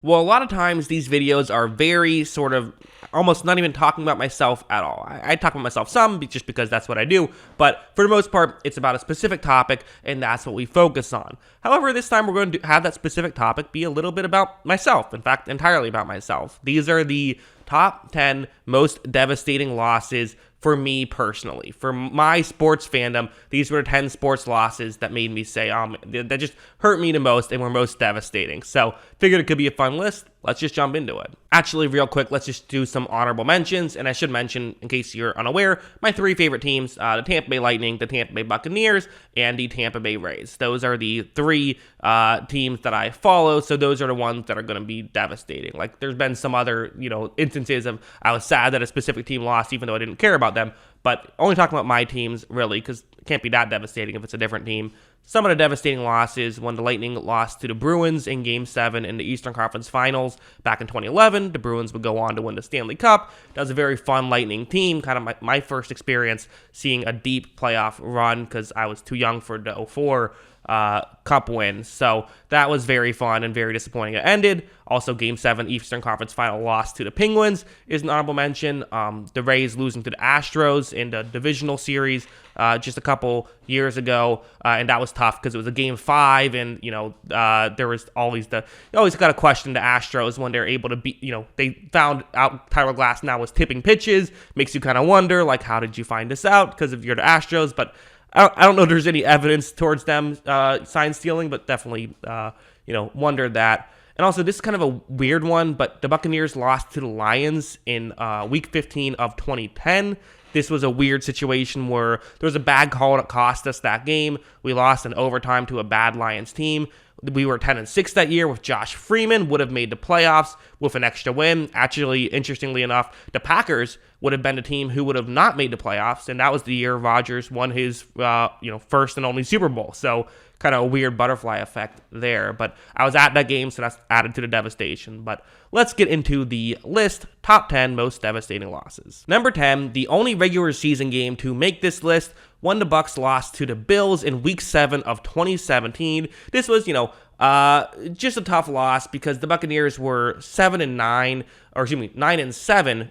Well, a lot of times these videos are very sort of almost not even talking about myself at all. I talk about myself some just because that's what I do, but for the most part, it's about a specific topic, and that's what we focus on. However, this time we're going to have that specific topic be a little bit about myself. In fact, entirely about myself. These are the top 10 most devastating losses for me personally. For my sports fandom, these were 10 sports losses that made me say, that just hurt me the most and were most devastating. So, figured it could be a fun list. Let's just jump into it. Actually, real quick, let's just do some honorable mentions. And I should mention, in case you're unaware, my three favorite teams, the Tampa Bay Lightning, the Tampa Bay Buccaneers, and the Tampa Bay Rays. Those are the three teams that I follow. So those are the ones that are going to be devastating. Like, there's been some other, instances of I was sad that a specific team lost, even though I didn't care about them. But only talking about my teams, really, because it can't be that devastating if it's a different team. Some of the devastating losses, when the Lightning lost to the Bruins in Game 7 in the Eastern Conference Finals back in 2011. The Bruins would go on to win the Stanley Cup. That was a very fun Lightning team, kind of my first experience seeing a deep playoff run because I was too young for the 2004 Cup win. So that was very fun and very disappointing. It ended. Also, Game 7 Eastern Conference Final loss to the Penguins is an honorable mention. The Rays losing to the Astros in the divisional series just a couple years ago, and that was tough because it was a Game 5, and there was always you always got to question the Astros when they're able to beat. They found out Tyler Glasnow was tipping pitches. Makes you kind of wonder, like, how did you find this out? Because if you're the Astros, but I don't know if there's any evidence towards them sign stealing, but definitely, wondered that. And also, this is kind of a weird one, but the Buccaneers lost to the Lions in Week 15 of 2010. This was a weird situation where there was a bad call that cost us that game. We lost in overtime to a bad Lions team. We were 10-6 that year with Josh Freeman, would have made the playoffs with an extra win. Actually, interestingly enough, the Packers would have been the team who would have not made the playoffs, and that was the year Rodgers won his first and only Super Bowl. So kind of a weird butterfly effect there. But I was at that game, so that's added to the devastation. But let's get into the list. Top 10 most devastating losses. Number 10, the only regular season game to make this list, when the Bucs lost to the Bills in Week 7 of 2017. This was, just a tough loss because the Buccaneers were 9-7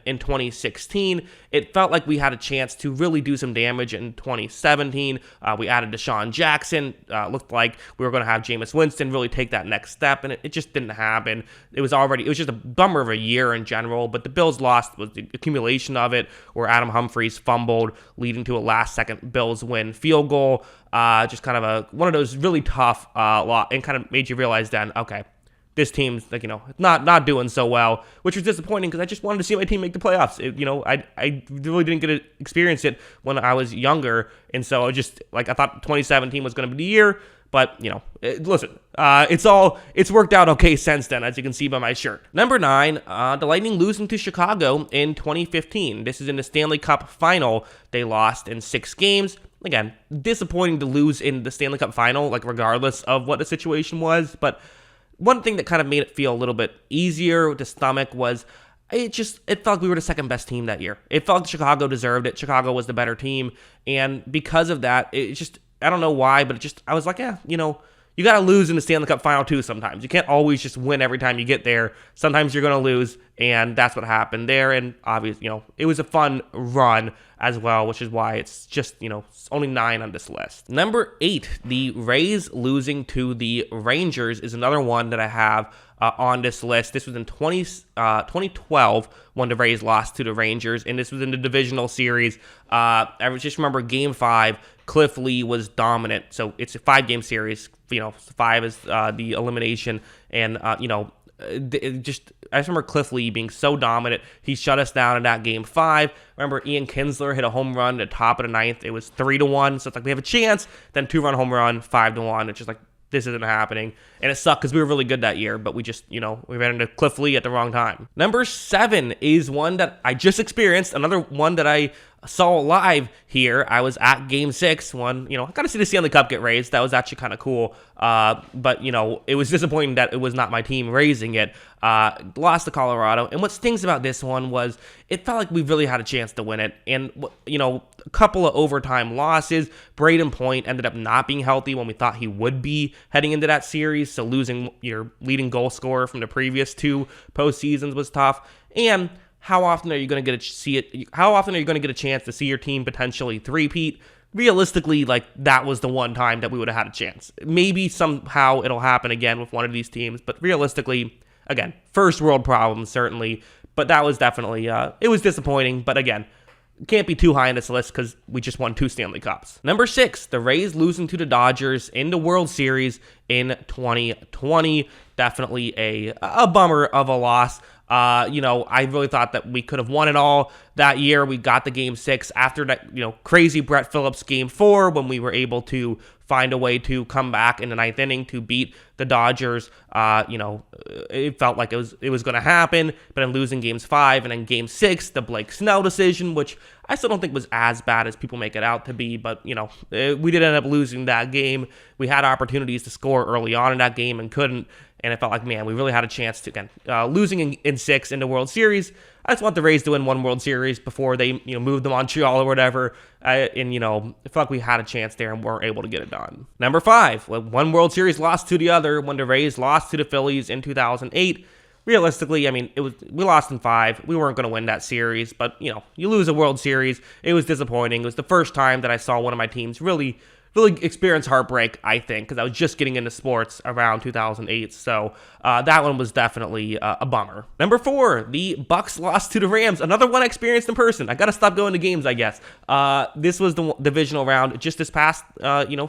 in 2016. It felt like we had a chance to really do some damage in 2017. We added Deshaun Jackson. Looked like we were going to have Jameis Winston really take that next step, and it just didn't happen. It was just a bummer of a year in general, but the Bills lost was the accumulation of it, where Adam Humphries fumbled, leading to a last-second Bills win field goal. Just kind of one of those really tough loss, and kind of made you realize then, okay, this team's not doing so well, which was disappointing because I just wanted to see my team make the playoffs. I really didn't get to experience it when I was younger, and so I thought 2017 was going to be the year. But, listen, it's worked out okay since then, as you can see by my shirt. Number 9, the Lightning losing to Chicago in 2015. This is in the Stanley Cup Final. They lost in 6 games. Again, disappointing to lose in the Stanley Cup Final, regardless of what the situation was. But one thing that kind of made it feel a little bit easier to stomach was it felt like we were the second best team that year. It felt like Chicago deserved it. Chicago was the better team. And because of that, I don't know why, but I was like, you got to lose in the Stanley Cup Final too sometimes. You can't always just win every time you get there. Sometimes you're going to lose, and that's what happened there. And obviously, it was a fun run as well, which is why it's just, only 9 on this list. Number 8, the Rays losing to the Rangers is another one that I have on this list. This was in 2012 when the Rays lost to the Rangers, and this was in the divisional series. I just remember Game 5, Cliff Lee was dominant. So it's a 5-game series. 5 is the elimination, and I just remember Cliff Lee being so dominant. He shut us down in that Game 5. Remember Ian Kinsler hit a home run at the top of the 9th. It was 3-1, so it's like we have a chance. Then 2-run home run, 5-1. It's just like, this isn't happening. And it sucked because we were really good that year, but we just, we ran into Cliff Lee at the wrong time. Number 7 is one that I just experienced, another one that I saw live here. I was at Game 6 when, I got to see the Stanley Cup get raised. That was actually kind of cool. But, it was disappointing that it was not my team raising it. Lost to Colorado. And what stings about this one was it felt like we really had a chance to win it. And, a couple of overtime losses. Braden Point ended up not being healthy when we thought he would be heading into that series. So losing your leading goal scorer from the previous 2 postseasons was tough. And how often are you going to get to see it? How often are you going to get a chance to see your team potentially three-peat? Realistically, that was the one time that we would have had a chance. Maybe somehow it'll happen again with one of these teams, but realistically, again, first world problems certainly. But that was definitely it was disappointing. But again, can't be too high on this list because we just won 2 Stanley Cups. Number 6, the Rays losing to the Dodgers in the World Series in 2020. Definitely a bummer of a loss. I really thought that we could have won it all that year. We got the Game 6 after that, crazy Brett Phillips Game 4 when we were able to find a way to come back in the 9th inning to beat the Dodgers. It felt like it was going to happen, but then losing Games 5 and then Game 6, the Blake Snell decision, which I still don't think was as bad as people make it out to be, but, we did end up losing that game. We had opportunities to score early on in that game and couldn't. And it felt like, man, we really had a chance to, again, losing in 6 in the World Series. I just want the Rays to win one World Series before they, move to Montreal or whatever. It felt like we had a chance there and weren't able to get it done. Number 5, one World Series lost to the other when the Rays lost to the Phillies in 2008. Realistically, we lost in 5. We weren't going to win that series, but, you lose a World Series. It was disappointing. It was the first time that I saw one of my teams really experienced heartbreak, I think, because I was just getting into sports around 2008. So that one was definitely a bummer. Number 4, the Bucs lost to the Rams. Another one I experienced in person. I got to stop going to games, I guess. This was the divisional round just this past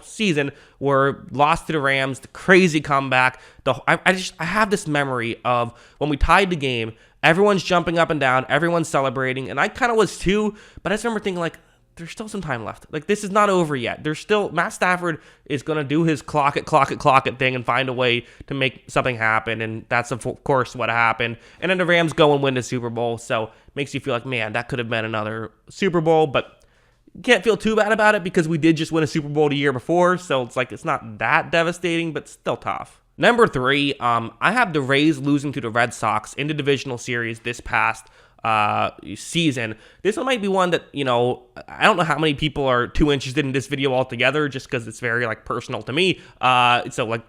season where lost to the Rams. The crazy comeback. I have this memory of when we tied the game. Everyone's jumping up and down. Everyone's celebrating, and I kind of was too. But I just remember thinking there's still some time left. This is not over yet. Matt Stafford is going to do his clock it thing and find a way to make something happen. And that's, of course, what happened. And then the Rams go and win the Super Bowl. So it makes you feel like, man, that could have been another Super Bowl. But you can't feel too bad about it because we did just win a Super Bowl the year before. So it's not that devastating, but still tough. Number 3, I have the Rays losing to the Red Sox in the divisional series this past season. This one might be one that, I don't know how many people are too interested in this video altogether just because it's very personal to me. So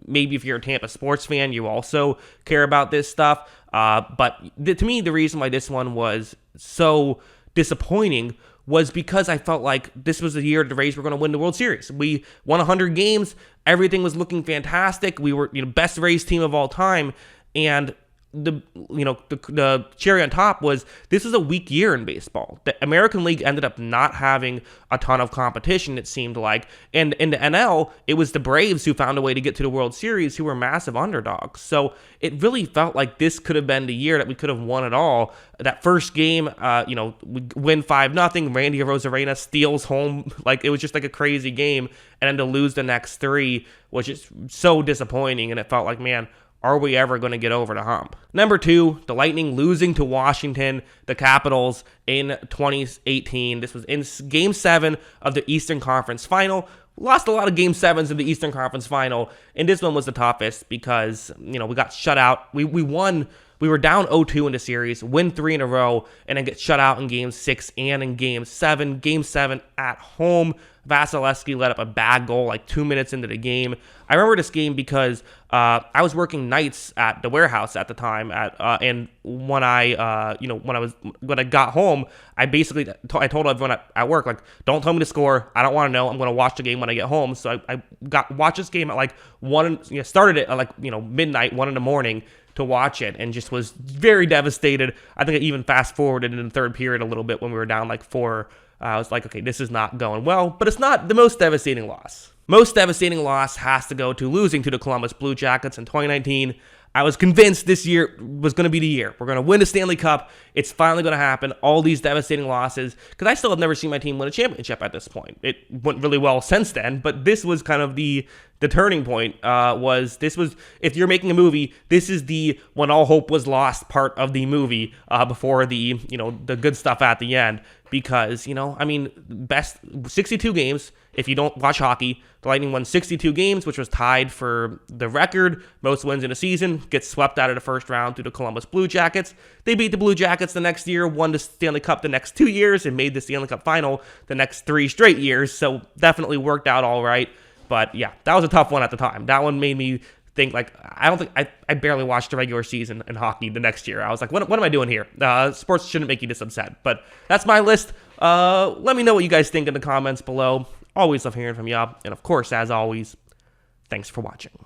maybe if you're a Tampa sports fan, you also care about this stuff. But to me, the reason why this one was so disappointing was because I felt like this was the year the Rays were going to win the World Series. We won 100 games. Everything was looking fantastic. We were, best Rays team of all time. And the cherry on top was this is a weak year in baseball. The American League ended up not having a ton of competition, it seemed like. And in the NL, it was the Braves who found a way to get to the World Series, who were massive underdogs. So it really felt like this could have been the year that we could have won it all. That first game, we win 5-0. Randy Arozarena steals home. It was just a crazy game. And then to lose the next 3 was just so disappointing. And it felt like, man, are we ever going to get over the hump? Number 2, the Lightning losing to Washington, the Capitals, in 2018. This was in Game 7 of the Eastern Conference Final. Lost a lot of Game 7s in the Eastern Conference Final, and this one was the toughest because, we got shut out. We won. We were down 0-2 in the series, win 3 in a row, and then get shut out in Game 6 and in Game 7. Game 7 at home. Vasilevsky let up a bad goal 2 minutes into the game. I remember this game because I was working nights at the warehouse at the time, and when I got home, I basically I told everyone at work, don't tell me to score. I don't want to know. I'm going to watch the game when I get home. So I watched this game at 1. Started it at midnight, 1 in the morning to watch it, and just was very devastated. I think I even fast forwarded in the third period a little bit when we were down 4. I was like, okay, this is not going well, but it's not the most devastating loss. Most devastating loss has to go to losing to the Columbus Blue Jackets in 2019. I was convinced this year was going to be the year. We're going to win the Stanley Cup. It's finally going to happen. All these devastating losses, because I still have never seen my team win a championship at this point. It went really well since then, but this was kind of the turning point. If you're making a movie, this is the when all hope was lost part of the movie before the good stuff at the end. because, I mean, best 62 games. If you don't watch hockey, the Lightning won 62 games, which was tied for the record. Most wins in a season, gets swept out of the first round through the Columbus Blue Jackets. They beat the Blue Jackets the next year, won the Stanley Cup the next 2 years, and made the Stanley Cup final the next 3 straight years. So definitely worked out all right. But yeah, that was a tough one at the time. That one made me think, like, I barely watched the regular season in hockey the next year. I was like, what am I doing here? Sports shouldn't make you this upset. But that's my list. Let me know what you guys think in the comments below. Always love hearing from y'all. And of course, as always, thanks for watching.